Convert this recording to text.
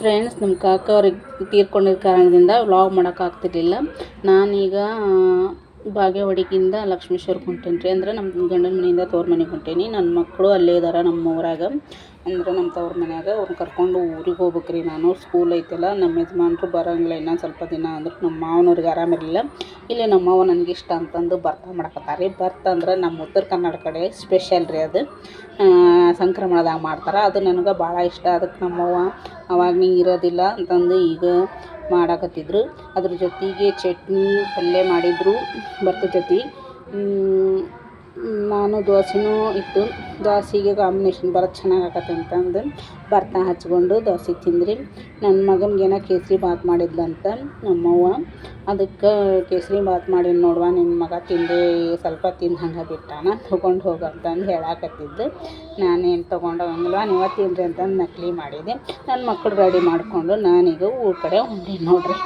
Friends, ನಮ್ಮ ಕಾಕ ಅವ್ರಿಗೆ ತೀರ್ಕೊಂಡಿದ್ದ ಕಾರಣದಿಂದ ವ್ಲಾಗ್ ಮಾಡೋಕ್ಕಾಗ್ತಿರ್ಲಿಲ್ಲ. ನಾನೀಗ ಬಾಗೇವಾಡಿಗಿಂದ ಲಕ್ಷ್ಮೇಶ್ವರಕ್ಕೆ ಹೊಂಟೇನಿ ರೀ. ಅಂದ್ರೆ ನಮ್ಮ ಗಂಡನ ಮನೆಯಿಂದ ತವ್ರ ಮನೆಗೆ ಹೊಂಟೇನಿ. ನನ್ನ ಮಕ್ಕಳು ಅಲ್ಲೇ ಇದ್ದಾರೆ ನಮ್ಮ ಊರಾಗ, ಅಂದ್ರೆ ನಮ್ಮ ತವ್ರ ಮನ್ಯಾಗ. ಅವ್ರನ್ನ ಕರ್ಕೊಂಡು ಊರಿಗೆ ಹೋಗ್ಬೇಕು ರೀ. ನಾನು ಸ್ಕೂಲ್ ಐತಲ್ಲ, ನಮ್ಮ ಯಜಮಾನ್ರು ಬರೋಂಗಿಲ್ಲ ಇನ್ನೊಂದು ಸ್ವಲ್ಪ ದಿನ. ಅಂದ್ರೆ ನಮ್ಮ ಮಾವನವ್ರಿಗೆ ಆರಾಮಿರಲಿಲ್ಲ. ಇಲ್ಲಿ ನಮ್ಮ ಮಾವ ನನಗೆ ಇಷ್ಟ ಅಂತಂದು ಬರ್ತಾ ಮಾಡಕತ್ತಾರೆ ರೀ. ಅಂದ್ರೆ ನಮ್ಮ ಉತ್ತರ ಕನ್ನಡ ಕಡೆ ಸ್ಪೆಷಲ್ ರೀ ಅದು. ಸಂಕ್ರಮಣದಾಗ ಮಾಡ್ತಾರೆ. ಅದು ನನಗೆ ಭಾಳ ಇಷ್ಟ. ಅದಕ್ಕೆ ನಮ್ಮವ್ವ ಅವಾಗ ನೀ ಇರೋದಿಲ್ಲ ಅಂತಂದು ಈಗ ಮಾಡಾಕತ್ತಿದ್ರು. ಅದ್ರ ಜೊತೆಗೆ ಚಟ್ನಿ ಪಲ್ಯ ಮಾಡಿದರು ಭರ್ತ ಜೊತೆ. ನಾನು ದೋಸೆನೂ ಇತ್ತು. ದೋಸೆಗೆ ಕಾಂಬಿನೇಷನ್ ಭಾಳ ಚೆನ್ನಾಗಿ ಆಕತ್ತೆ ಅಂತಂದು ಭರ್ತ ಹಚ್ಕೊಂಡು ದೋಸೆ ತಿಂದ್ರಿ. ನನ್ನ ಮಗನಿಗೇನೋ ಕೇಸರಿ ಬಾತ್ ಮಾಡಿದ್ಲಂತ ನಮ್ಮವ್ವ. ಅದಕ್ಕೆ ಕೇಸರಿ ಬಾತ್ ಮಾಡಿ ನೋಡುವ ನಿನ್ನ ಮಗ ತಿಂದೆ ಸ್ವಲ್ಪ ತಿಂದು ಹಂಗೆ ಬಿಟ್ಟಾನ, ತೊಗೊಂಡು ಹೋಗಂತಂದು ಹೇಳಾಕತ್ತಿದ್ದು. ನಾನೇನು ತೊಗೊಂಡೋಗಂಗಿಲ್ವ, ನೀವೇ ತಿನ್ನಿರಿ ಅಂತಂದು ನಕಲಿ ಮಾಡಿದೆ. ನನ್ನ ಮಕ್ಕಳು ರೆಡಿ ಮಾಡಿಕೊಂಡು ನಾನೀಗ ಊರ ಕಡೆ ಹೊಂಟೀನಿ ನೋಡಿರಿ.